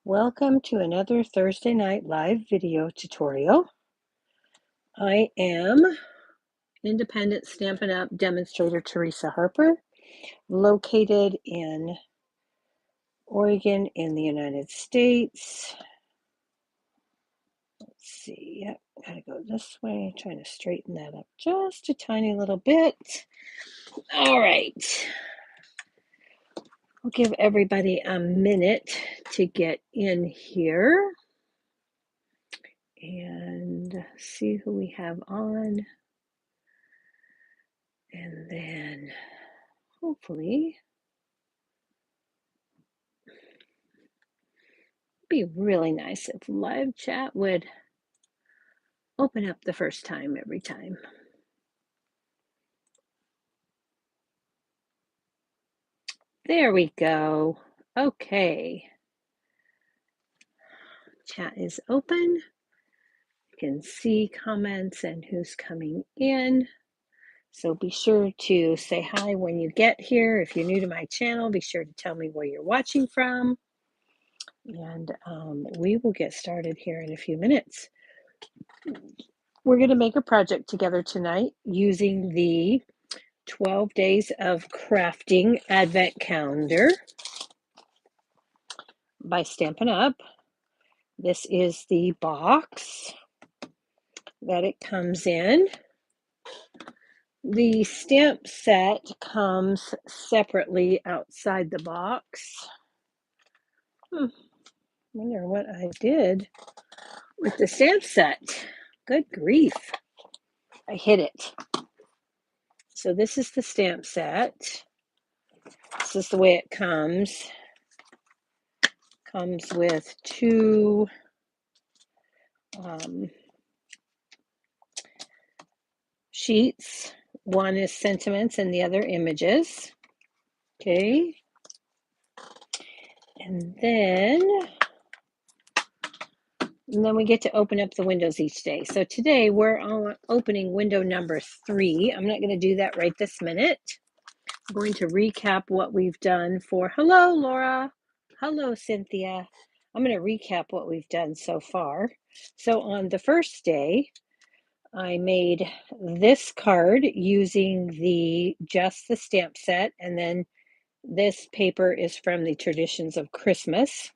Welcome to another Thursday night live video tutorial. I am independent Stampin' Up! Demonstrator Teresa Harper, located in Oregon in the United States. Let's see, yep, gotta go this way, trying to straighten that up just a tiny little bit. All right. I'll give everybody a minute to get in here and see who we have on. And then hopefully it'd be really nice if live chat would open up the first time every time. There we go. Okay. Chat is open. You can see comments and who's coming in. So be sure to say hi when you get here. If you're new to my channel, be sure to tell me where you're watching from. And we will get started here in a few minutes. We're going to make a project together tonight using the 12 Days of Crafting Advent Calendar by Stampin' Up! This is the box that it comes in. The stamp set comes separately outside the box. Wonder what I did with the stamp set. Good grief. I hit it. So this is the stamp set. This is the way it comes. Comes with two sheets. One is sentiments and the other images. Okay. And then we get to open up the windows each day. So today we're opening window number 3. I'm not going to do that right this minute. I'm going to recap what we've done for, hello, Laura. Hello, Cynthia. I'm going to recap what we've done so far. So on the first day, I made this card using just the stamp set, and then this paper is from the Traditions of Christmas.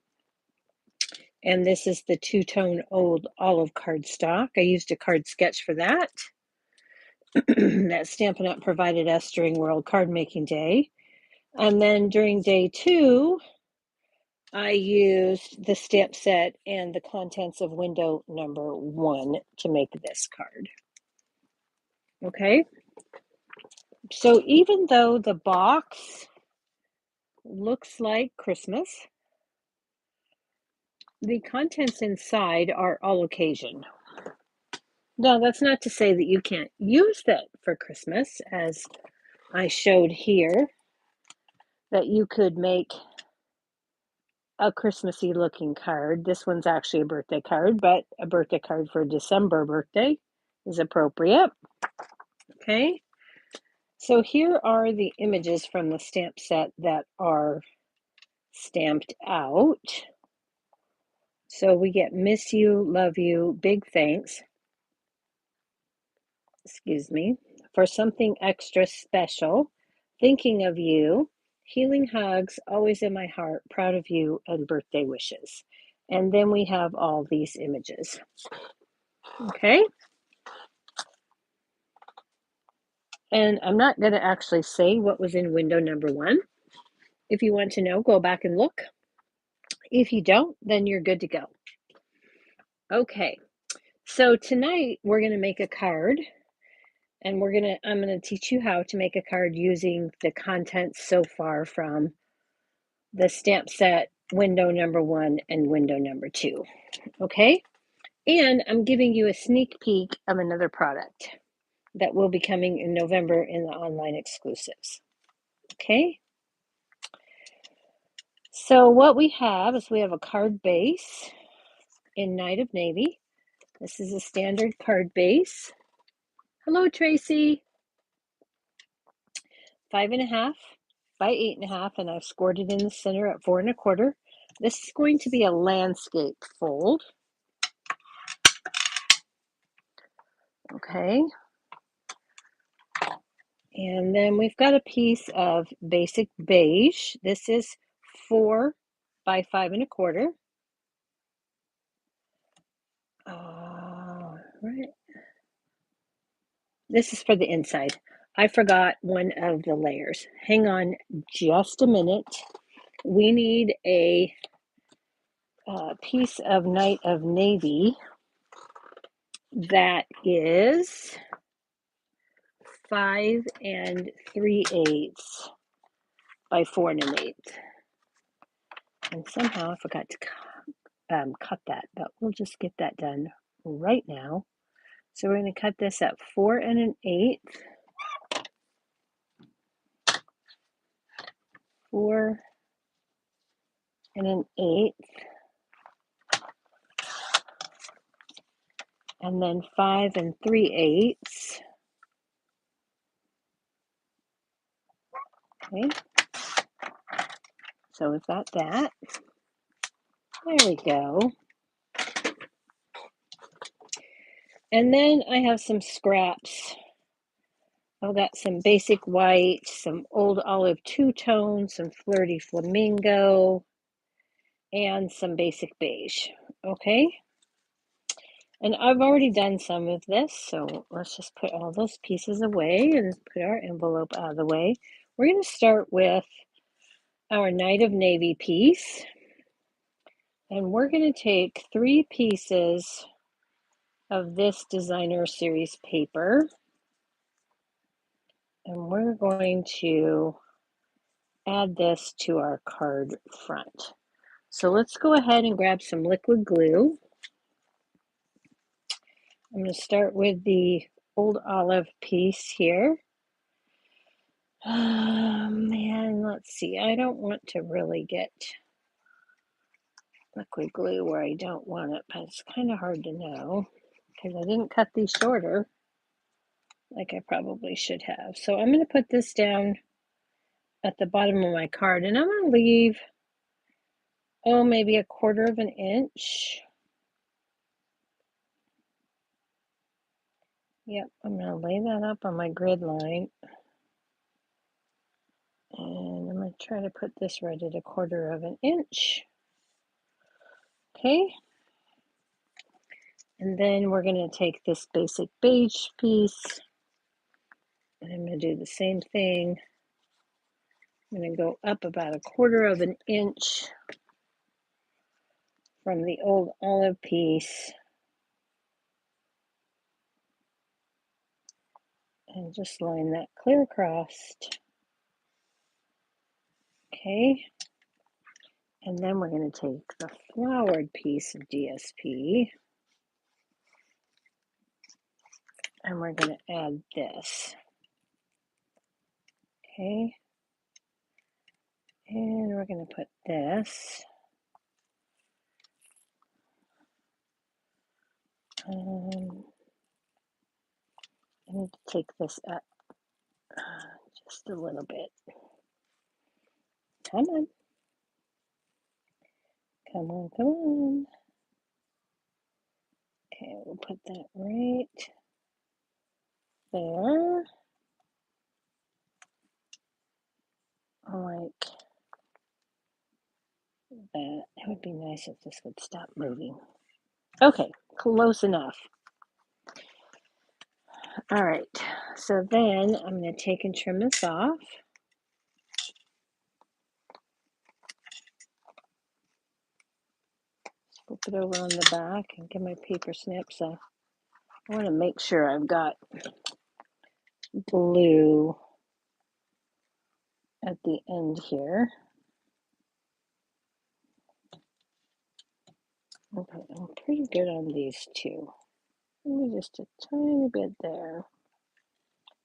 And this is the two-tone old olive cardstock. I used a card sketch for that. That Stampin' Up! Provided us during World Card Making Day. And then during day 2, I used the stamp set and the contents of window number 1 to make this card. Okay. So even though the box looks like Christmas, the contents inside are all occasion. Now, that's not to say that you can't use that for Christmas, as I showed here, that you could make a Christmassy looking card. This one's actually a birthday card, but a birthday card for December birthday is appropriate. Okay, so here are the images from the stamp set that are stamped out. So we get miss you, love you, big thanks, excuse me, for something extra special, thinking of you, healing hugs, always in my heart, proud of you, and birthday wishes. And then we have all these images. Okay. And I'm not going to actually say what was in window number 1. If you want to know, go back and look. If you don't, then you're good to go. Okay. So tonight we're going to make a card, and I'm going to teach you how to make a card using the contents so far from the stamp set window number 1 and window number 2. Okay? And I'm giving you a sneak peek of another product that will be coming in November in the online exclusives. Okay? So what we have is we have a card base in Night of Navy. This is a standard card base. Hello, Tracy. 5.5 by 8.5, and I've scored it in the center at 4 1/4. This is going to be a landscape fold. Okay. And then we've got a piece of basic beige. This is 4 by 5 1/4. Right. This is for the inside. I forgot one of the layers. Hang on just a minute. We need a piece of Night of Navy that is 5 3/8 by 4 1/8. And somehow I forgot to cut that, but we'll just get that done right now. So we're going to cut this at 4 1/8, 4 1/8, and then 5 3/8. Okay, so we've got that. There we go. And then I have some scraps. I've got some basic white, some old olive two-tone, some flirty flamingo, and some basic beige. Okay. And I've already done some of this, so let's just put all those pieces away and put our envelope out of the way. We're going to start with our Night of Navy piece. And we're going to take 3 pieces of this designer series paper. And we're going to add this to our card front. So let's go ahead and grab some liquid glue. I'm going to start with the old olive piece here. Man, let's see. I don't want to really get liquid glue where I don't want it, but it's kind of hard to know because I didn't cut these shorter like I probably should have. So I'm going to put this down at the bottom of my card, and I'm going to leave, maybe 1/4 of an inch. Yep, I'm going to lay that up on my grid line. And I'm going to try to put this right at 1/4 of an inch. Okay. And then we're going to take this basic beige piece, and I'm going to do the same thing. I'm going to go up about 1/4 of an inch from the old olive piece and just line that clear across. Okay. And then we're going to take the flowered piece of DSP and we're going to add this. Okay. And we're going to put this. I need to take this up just a little bit. Come on. Come on, come on. Okay, we'll put that right there. Like that. It would be nice if this would stop moving. Okay, close enough. All right, so then I'm going to take and trim this off. Flip it over on the back and get my paper snips. I want to make sure I've got glue at the end here. Okay, I'm pretty good on these two. Maybe just a tiny bit there.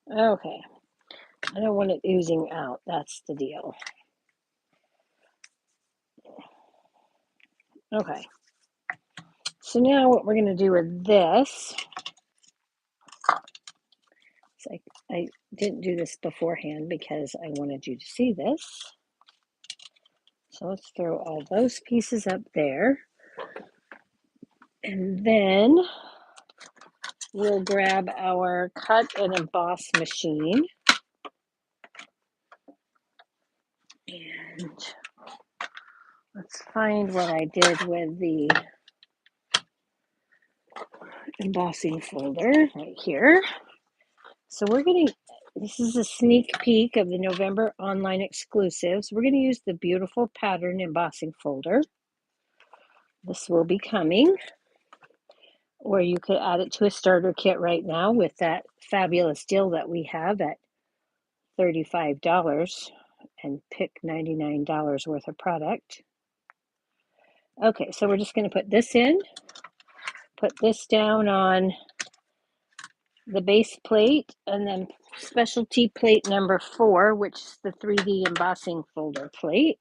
Okay, I don't want it oozing out. That's the deal. Okay, so now what we're going to do with this, I didn't do this beforehand because I wanted you to see this. So let's throw all those pieces up there. And then we'll grab our cut and emboss machine. And let's find what I did with the embossing folder right here. So this is a sneak peek of the November online exclusives. We're going to use the beautiful pattern embossing folder. This will be coming, or you could add it to a starter kit right now with that fabulous deal that we have at $35 and pick $99 worth of product. Okay, so we're just going to put this in, put this down on the base plate, and then specialty plate number 4, which is the 3D embossing folder plate.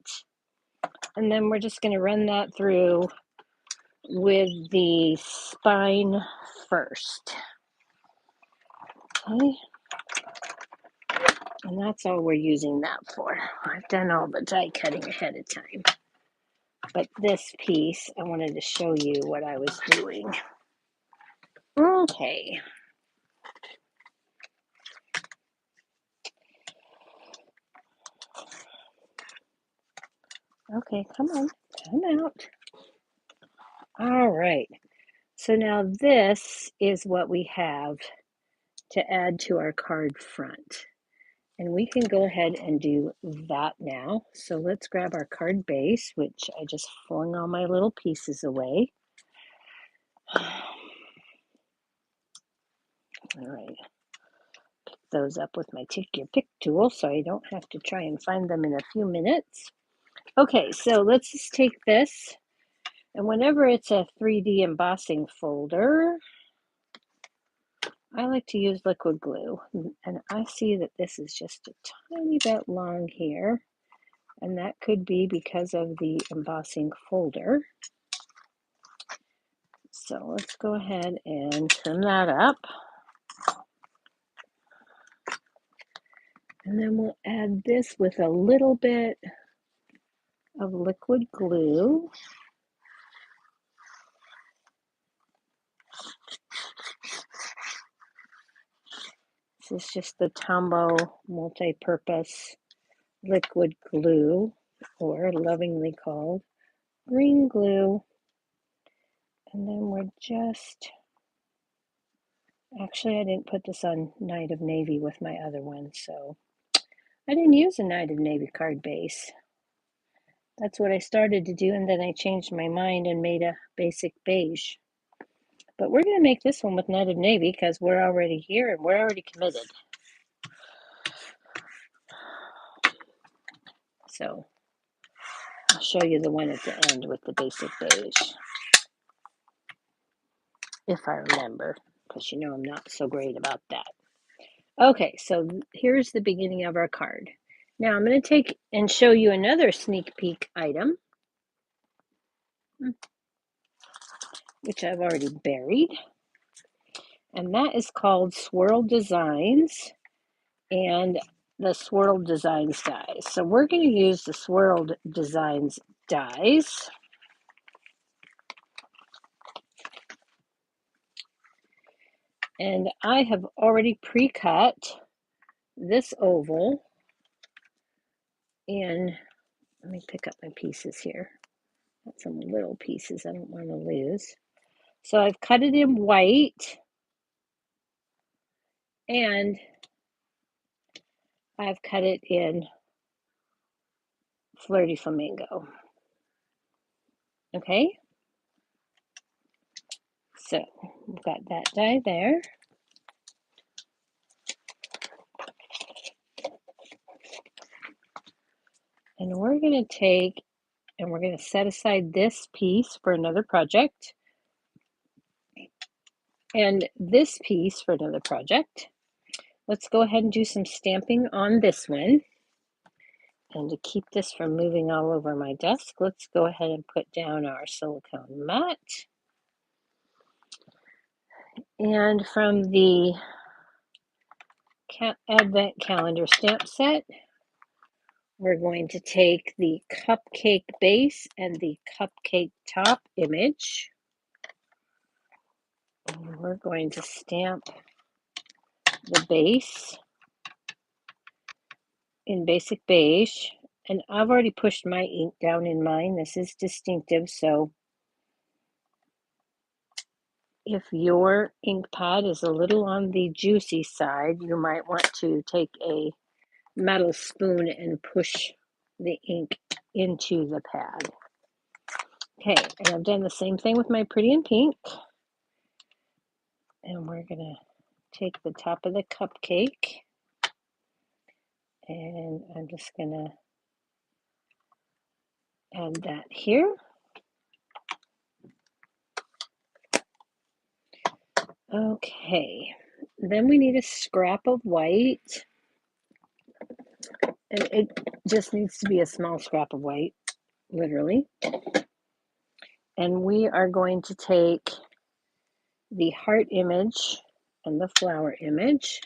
And then we're just going to run that through with the spine first. Okay. And that's all we're using that for. I've done all the die cutting ahead of time. But this piece, I wanted to show you what I was doing. Okay. Okay, come on, come out. All right. So now this is what we have to add to our card front. And we can go ahead and do that now. So let's grab our card base, which I just flung all my little pieces away. All right. Pick those up with my Take Your Pick tool so I don't have to try and find them in a few minutes. Okay, so let's just take this, and whenever it's a 3D embossing folder, I like to use liquid glue, and I see that this is just a tiny bit long here, and that could be because of the embossing folder. So let's go ahead and trim that up. And then we'll add this with a little bit of liquid glue. This is just the Tombow multi-purpose liquid glue, or lovingly called green glue. And then we're just, actually I didn't put this on Night of Navy with my other one, so I didn't use a Night of Navy card base. That's what I started to do, and then I changed my mind and made a basic beige. But we're going to make this one with Night of Navy because we're already here and we're already committed. So I'll show you the one at the end with the basic beige, if I remember, because you know I'm not so great about that. Okay, so here's the beginning of our card. Now I'm going to take and show you another sneak peek item, which I've already buried, and that is called Swirl Designs and the Swirl Designs dies. So we're going to use the Swirl Designs dies. And I have already pre-cut this oval in, let me pick up my pieces here. Got some little pieces I don't want to lose. So I've cut it in white, and I've cut it in Flirty Flamingo. Okay, so we've got that die there. And we're going to take and we're going to set aside this piece for another project and this piece for another project. Let's go ahead and do some stamping on this one. And to keep this from moving all over my desk, let's go ahead and put down our silicone mat. And from the Advent calendar stamp set, we're going to take the cupcake base and the cupcake top image. And we're going to stamp the base in basic beige. And I've already pushed my ink down in mine. This is distinctive, so if your ink pad is a little on the juicy side, you might want to take a metal spoon and push the ink into the pad. Okay, and I've done the same thing with my Pretty in Pink. And we're going to take the top of the cupcake, and I'm just going to add that here. Okay, then we need a scrap of white, and it just needs to be a small scrap of white, literally. And we are going to take the heart image and the flower image.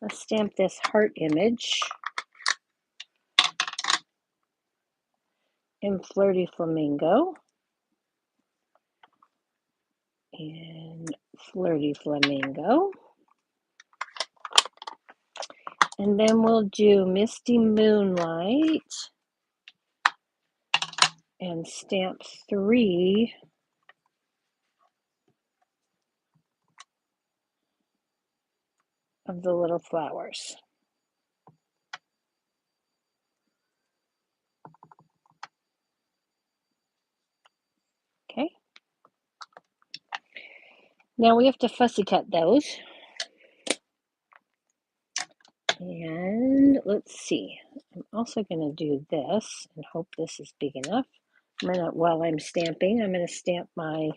Let's stamp this heart image in Flirty Flamingo and Flirty Flamingo. And then we'll do Misty Moonlight and stamp 3 of the little flowers. Okay. Now we have to fussy cut those. And let's see. I'm also going to do this and hope this is big enough. While I'm stamping, I'm going to stamp my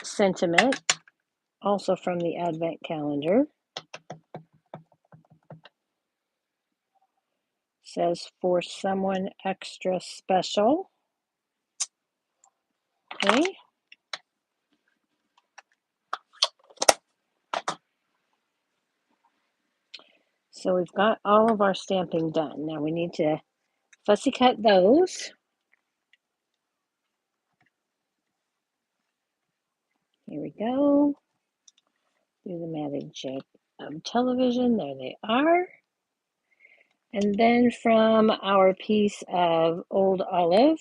sentiment, also from the Advent calendar. Says, for someone extra special. Okay. So we've got all of our stamping done. Now we need to fussy cut those. Here we go. Do the magic of television. There they are. And then from our piece of old olive,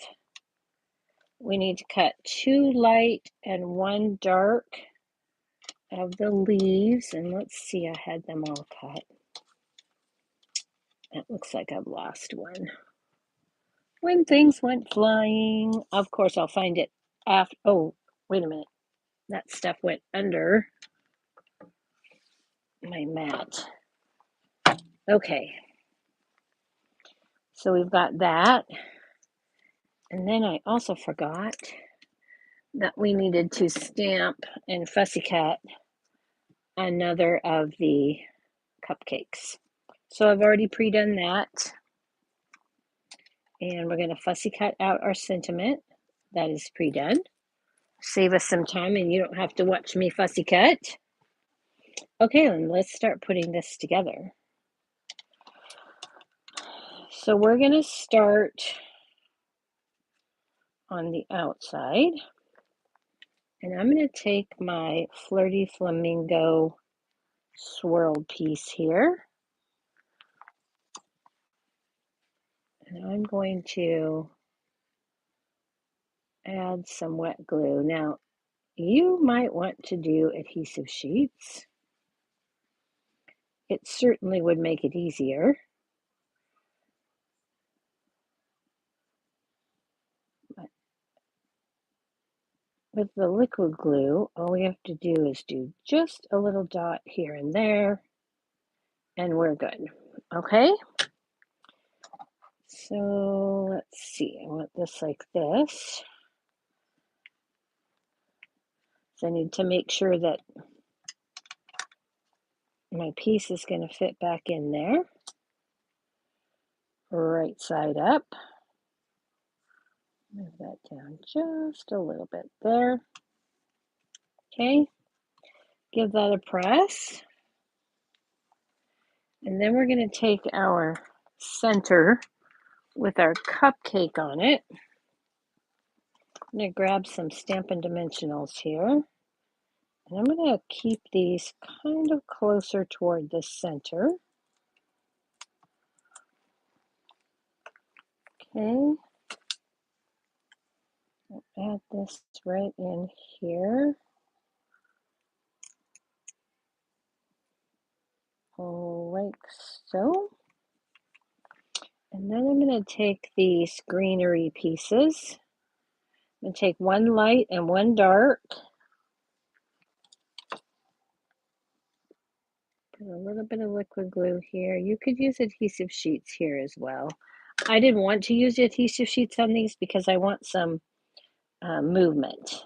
we need to cut 2 light and 1 dark of the leaves. And let's see, I had them all cut. It looks like I've lost one. When things went flying, of course I'll find it after. Oh, wait a minute. That stuff went under my mat. Okay. So we've got that. And then I also forgot that we needed to stamp and fussy cut another of the cupcakes. So I've already pre-done that. And we're going to fussy cut out our sentiment. That is pre-done. Save us some time and you don't have to watch me fussy cut. Okay, then let's start putting this together. So we're going to start on the outside. And I'm going to take my Flirty Flamingo swirled piece here. And I'm going to add some wet glue. Now, you might want to do adhesive sheets. It certainly would make it easier. But with the liquid glue, all we have to do is do just a little dot here and there, and we're good. Okay? So let's see, I want this like this. So I need to make sure that my piece is going to fit back in there. Right side up. Move that down just a little bit there. Okay. Give that a press. And then we're going to take our center with our cupcake on it. I'm going to grab some Stampin' Dimensionals here. And I'm going to keep these kind of closer toward the center. Okay. I'll add this right in here. Like so. And then I'm going to take these greenery pieces. I'm going to take one light and one dark. Put a little bit of liquid glue here. You could use adhesive sheets here as well. I didn't want to use adhesive sheets on these because I want some movement.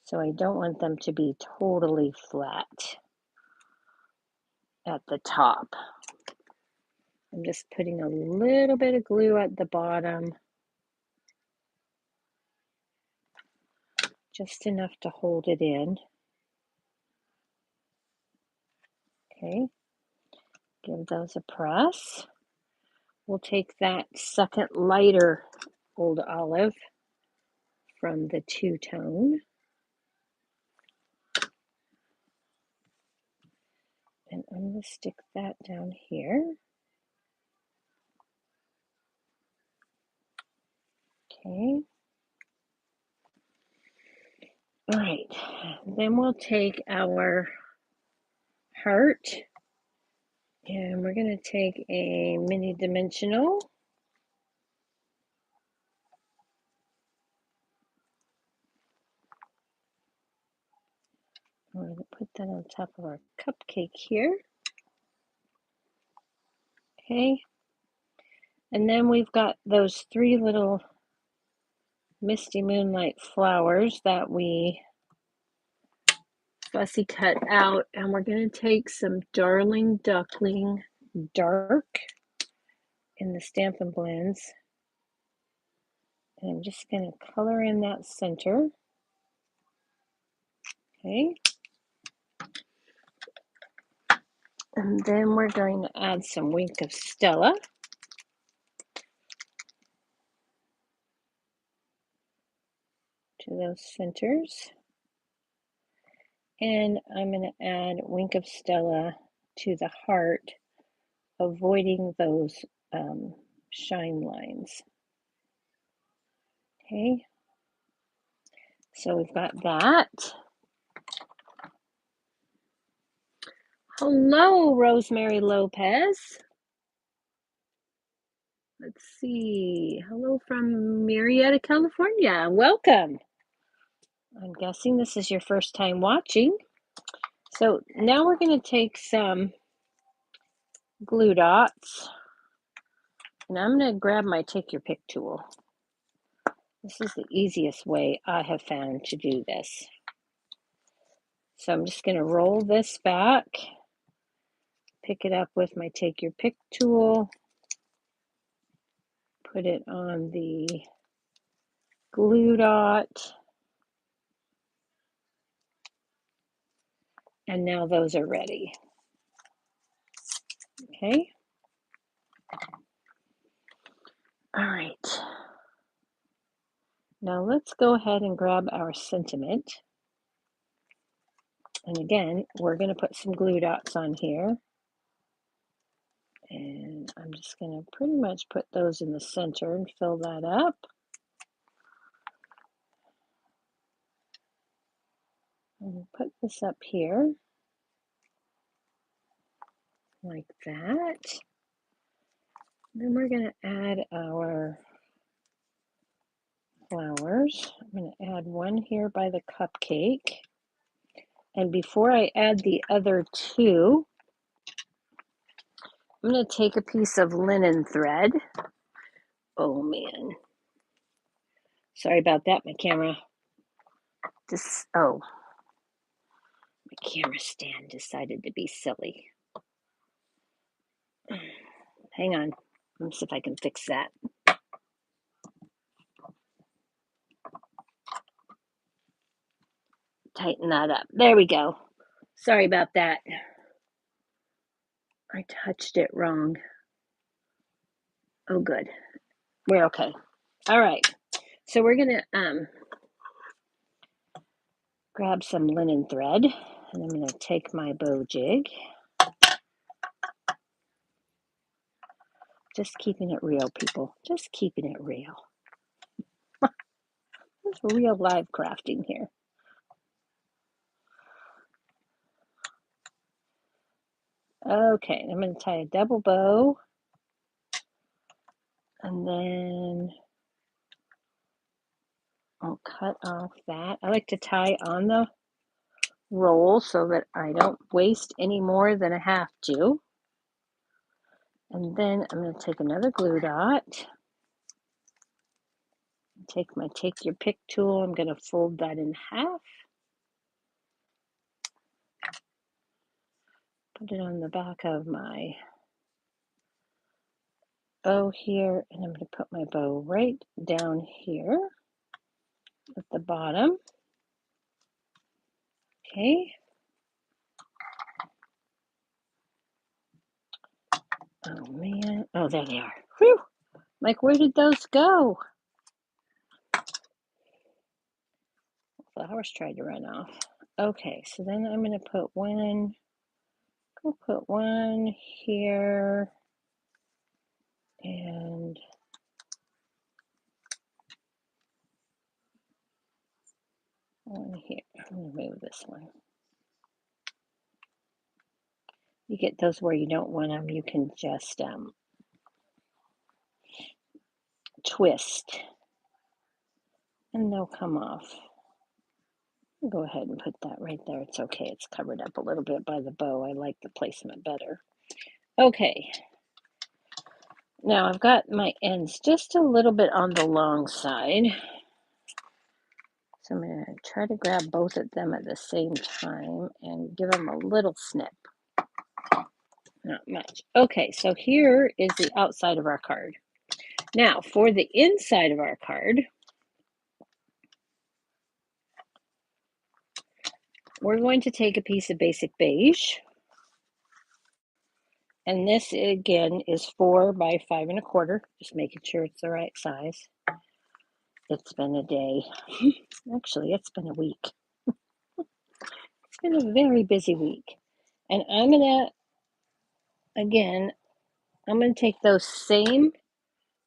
So I don't want them to be totally flat at the top. I'm just putting a little bit of glue at the bottom. Just enough to hold it in. Okay, give those a press. We'll take that second lighter Old Olive from the two-tone. And I'm going to stick that down here. Okay. All right, then we'll take our heart and we're going to take a mini dimensional. We're going to put that on top of our cupcake here. Okay. And then we've got those three little Misty Moonlight flowers that we fussy cut out, and we're going to take some Darling Duckling Dark in the Stampin' Blends. And I'm just going to color in that center. Okay. And then we're going to add some Wink of Stella. To those centers. And I'm going to add Wink of Stella to the heart, avoiding those shine lines. Okay, so we've got that. Hello, Rosemary Lopez. Let's see. Hello from Marietta, California. Welcome. I'm guessing this is your first time watching. So now we're going to take some glue dots. And I'm going to grab my Take Your Pick tool. This is the easiest way I have found to do this. So I'm just going to roll this back, pick it up with my Take Your Pick tool, put it on the glue dot, and now those are ready. Okay. All right. Now let's go ahead and grab our sentiment. And again, we're going to put some glue dots on here. And I'm just going to pretty much put those in the center and fill that up. And put this up here. Like that. Then we're going to add our flowers. I'm going to add one here by the cupcake. And before I add the other two, I'm going to take a piece of linen thread. Oh man. Sorry about that, my camera. My camera stand decided to be silly. Hang on. Let me see if I can fix that. Tighten that up. There we go. Sorry about that. I touched it wrong. Oh, good. We're okay. All right. So we're gonna grab some linen thread, and I'm gonna take my bow jig. Just keeping it real, people. Just keeping it real. It's real live crafting here. Okay, I'm going to tie a double bow, and then I'll cut off that. I like to tie on the roll so that I don't waste any more than I have to. And then I'm going to take another glue dot. Take your pick tool. I'm going to fold that in half. Put it on the back of my bow here, and I'm going to put my bow right down here at the bottom. Okay. Oh man. Oh, there they are. Whew. Like, where did those go? Flowers tried to run off. Okay, so then I'm going to put one here and one here. I'm going to move this one. You get those where you don't want them, you can just twist and they'll come off. Go ahead and put that right there. It's okay. It's covered up a little bit by the bow. I like the placement better. Okay. Now I've got my ends just a little bit on the long side. So I'm going to try to grab both of them at the same time and give them a little snip. Not much. Okay, so here is the outside of our card. Now for the inside of our card, we're going to take a piece of basic beige. And this again is 4 by 5 1/4. Just making sure it's the right size. It's been a day. Actually, it's been a week. It's been a very busy week. And I'm going to take those same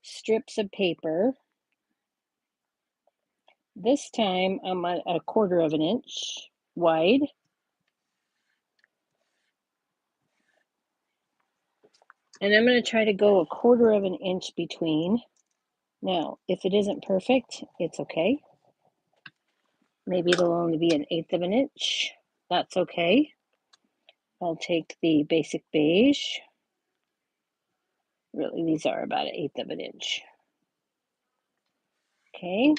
strips of paper. This time I'm at 1/4 of an inch wide. And I'm going to try to go 1/4 of an inch between. Now, if it isn't perfect, it's okay. Maybe it'll only be 1/8 of an inch. That's okay. I'll take the basic beige. Really, these are about 1/8 of an inch. Okay.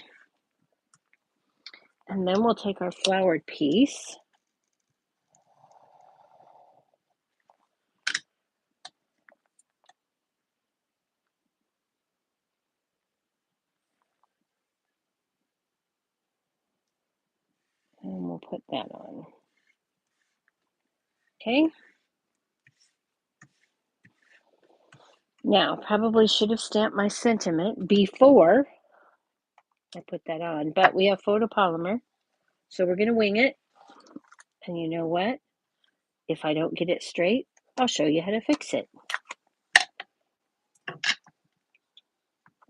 And then we'll take our flowered piece. And we'll put that on. Okay. Now, probably should have stamped my sentiment before I put that on, but we have photopolymer, so we're going to wing it. And you know what? If I don't get it straight, I'll show you how to fix it.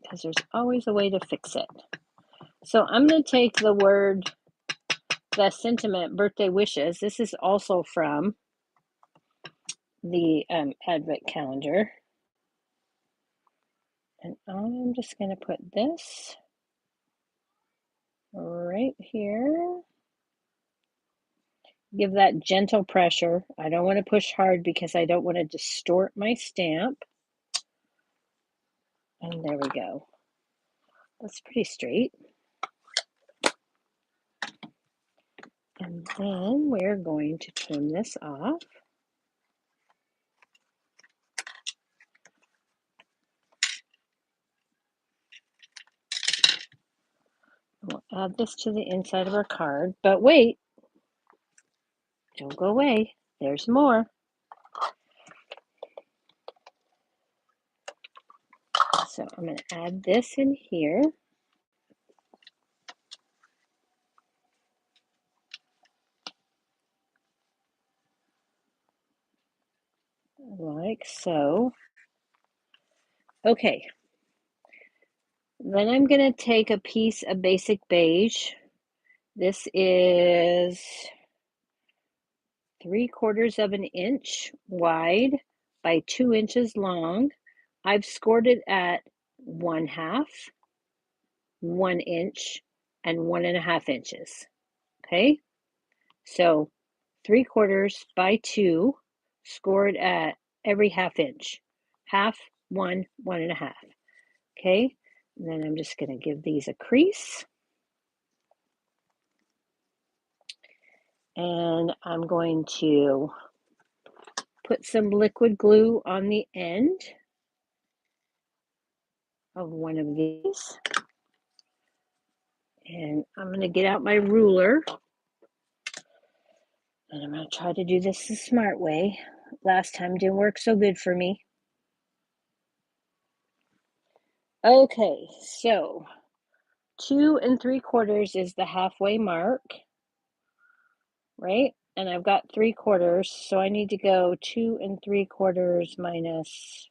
Because there's always a way to fix it. So I'm going to take the sentiment birthday wishes. This is also from the Advent calendar. And I'm just going to put this right here. Give that gentle pressure. I don't want to push hard because I don't want to distort my stamp. And there we go. That's pretty straight. And then we're going to trim this off. We'll add this to the inside of our card, but wait, don't go away. There's more. I'm going to add this in here. Like so. Okay. Then I'm going to take a piece of basic beige. This is 3/4 of an inch wide by 2 inches long. I've scored it at 1/2, 1 inch, and 1.5 inches. Okay, so 3/4 by 2, scored at every 1/2 inch. Half, 1, 1.5. Okay, and then I'm just going to give these a crease. And I'm going to put some liquid glue on the end of one of these. And I'm going to get out my ruler. And I'm going to try to do this the smart way. Last time didn't work so good for me. Okay, so 2 3/4 is the halfway mark, right? And I've got 3/4, so I need to go 2 3/4 minus,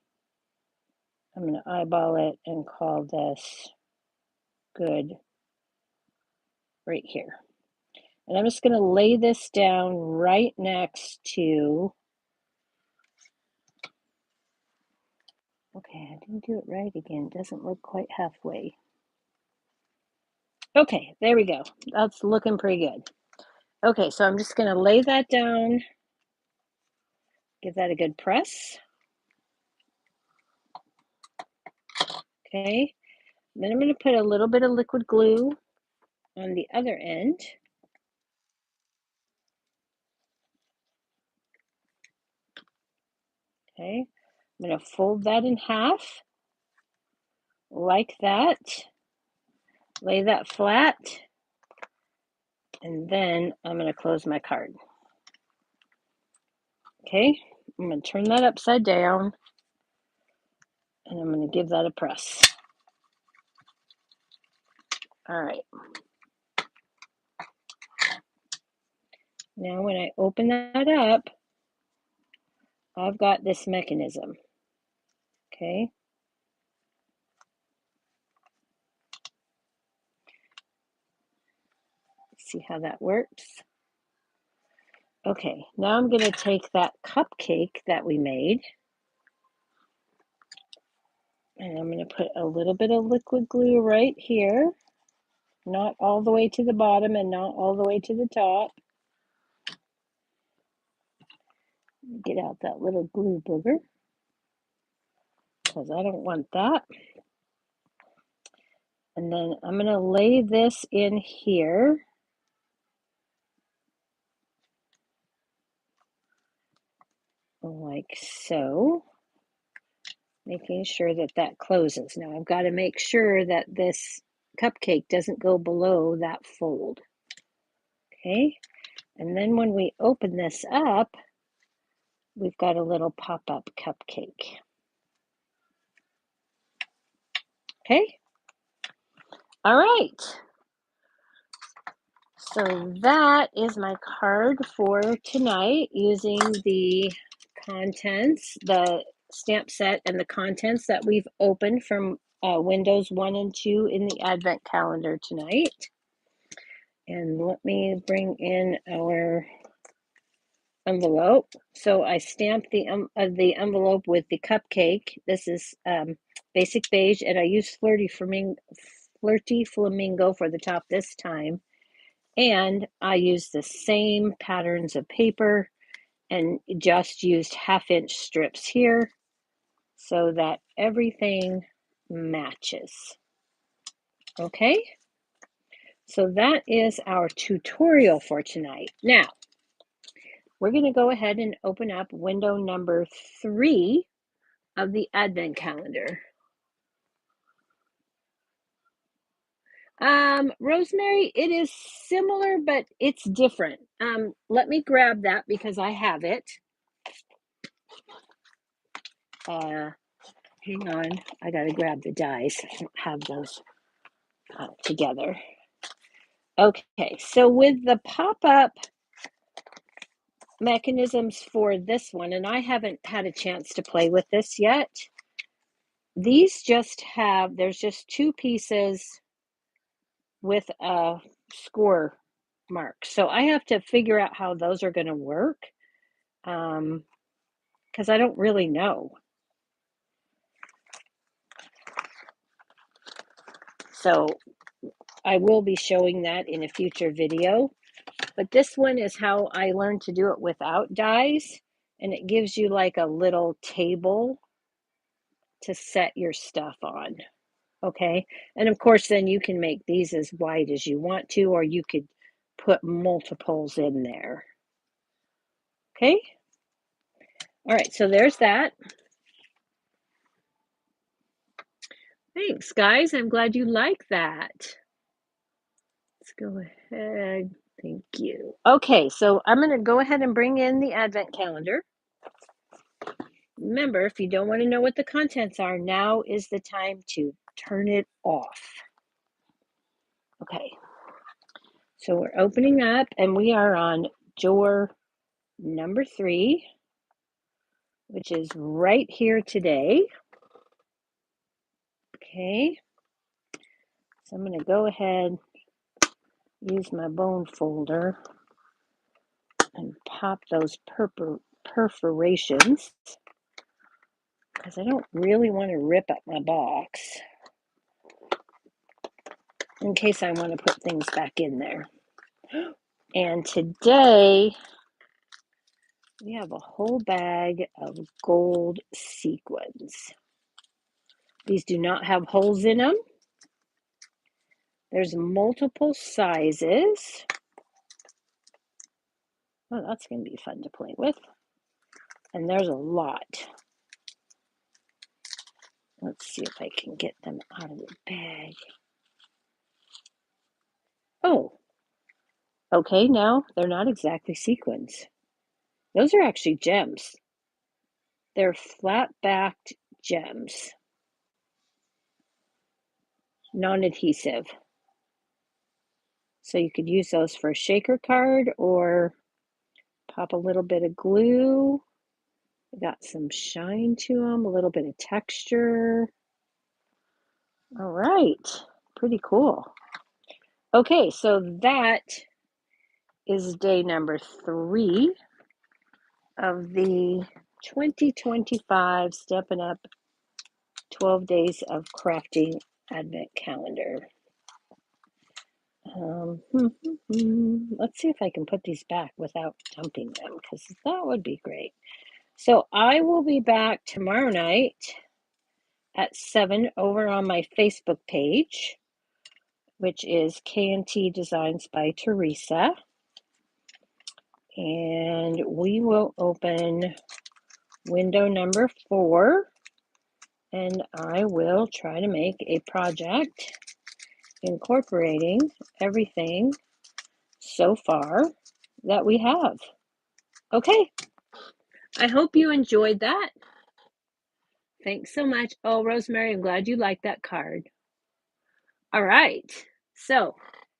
I'm going to eyeball it and call this good right here. And I'm just going to lay this down right next to, okay, I didn't do it right again. It doesn't look quite halfway. Okay, there we go. That's looking pretty good. Okay, so I'm just going to lay that down, give that a good press. Okay, then I'm going to put a little bit of liquid glue on the other end. Okay, I'm going to fold that in half like that, lay that flat, and then I'm going to close my card. Okay, I'm going to turn that upside down, and I'm going to give that a press. All right. Now when I open that up, I've got this mechanism. Okay. See how that works? Okay, now I'm going to take that cupcake that we made, and I'm going to put a little bit of liquid glue right here, not all the way to the bottom and not all the way to the top. Get out that little glue booger, because I don't want that. And then I'm going to lay this in here. Like so, making sure that that closes. Now I've got to make sure that this cupcake doesn't go below that fold. Okay, and then when we open this up, we've got a little pop-up cupcake. Okay, all right. So that is my card for tonight, using the contents, the stamp set and the contents that we've opened from windows 1 and 2 in the Advent calendar tonight. And let me bring in our envelope. So I stamped the envelope with the cupcake. This is basic beige, and I used Flirty Flamingo for the top this time. And I used the same patterns of paper and just used 1/2 inch strips here so that everything matches. Okay, so that is our tutorial for tonight. Now, we're going to go ahead and open up window number 3 of the Advent calendar. Rosemary, it is similar, but it's different. Let me grab that because I have it. Hang on, I gotta grab the dies. I don't have those together. Okay, so with the pop-up mechanisms for this one, and I haven't had a chance to play with this yet, these just have, there's just two pieces with a score mark. So I have to figure out how those are going to work because I don't really know. So I will be showing that in a future video. But this one is how I learned to do it without dies. And it gives you like a little table to set your stuff on. Okay. And of course, then you can make these as wide as you want to, or you could put multiples in there. Okay. All right. So there's that. Thanks, guys. I'm glad you like that. Let's go ahead. Thank you. Okay. So I'm going to go ahead and bring in the advent calendar. Remember, if you don't want to know what the contents are, now is the time to turn it off. Okay. So we're opening up and we are on door number 3, which is right here today. Okay. So I'm going to go ahead, use my bone folder and pop those perforations because I don't really want to rip up my box in case I want to put things back in there. And today we have a whole bag of gold sequins. These do not have holes in them. There's multiple sizes. Oh, that's going to be fun to play with. And there's a lot. Let's see if I can get them out of the bag. Oh, okay, now they're not exactly sequins. Those are actually gems. They're flat-backed gems, non-adhesive. So you could use those for a shaker card or pop a little bit of glue. Got some shine to them, a little bit of texture. All right, pretty cool. Okay, so that is day number 3 of the 2025 Stepping Up 12 Days of Crafting Advent Calendar. Let's see if I can put these back without dumping them, because that would be great. So I will be back tomorrow night at 7 over on my Facebook page, which is K&T Designs by Teresa. And we will open window number 4, and I will try to make a project incorporating everything so far that we have. Okay, I hope you enjoyed that. Thanks so much. Oh, Rosemary, I'm glad you liked that card. All right, so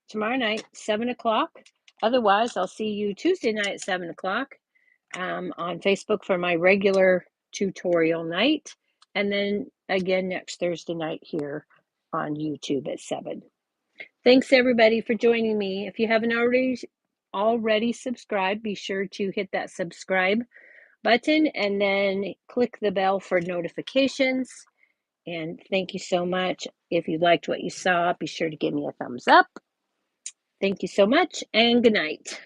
tomorrow night, 7 o'clock. Otherwise, I'll see you Tuesday night at 7 o'clock on Facebook for my regular tutorial night. And then again next Thursday night here on YouTube at 7. Thanks everybody for joining me. If you haven't already subscribed, be sure to hit that subscribe button and then click the bell for notifications. And thank you so much. If you liked what you saw, be sure to give me a thumbs up. Thank you so much and good night.